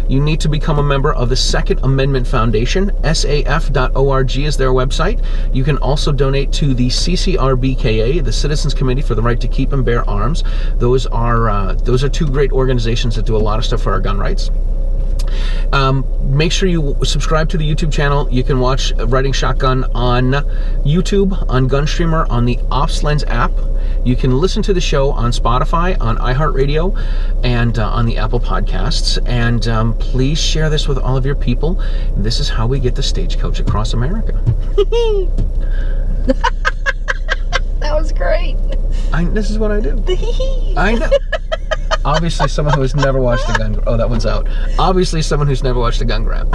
You need to become a member of the Second Amendment Foundation. saf.org is their website. You can also donate to the CCRBKA, the Citizens Committee for the Right to Keep and Bear Arms. Those are two great organizations that do a lot of stuff for our gun rights. Make sure you subscribe to the YouTube channel. You can watch Riding Shotgun on YouTube, on GunStreamer, on the OpsLens app. You can listen to the show on Spotify, on iHeartRadio, and on the Apple Podcasts. And please share this with all of your people. This is how we get the Stagecoach across America. That was great. This is what I do. I know. Obviously, someone who has never watched a gun. Oh, that one's out. Obviously, someone who's never watched a gun grab.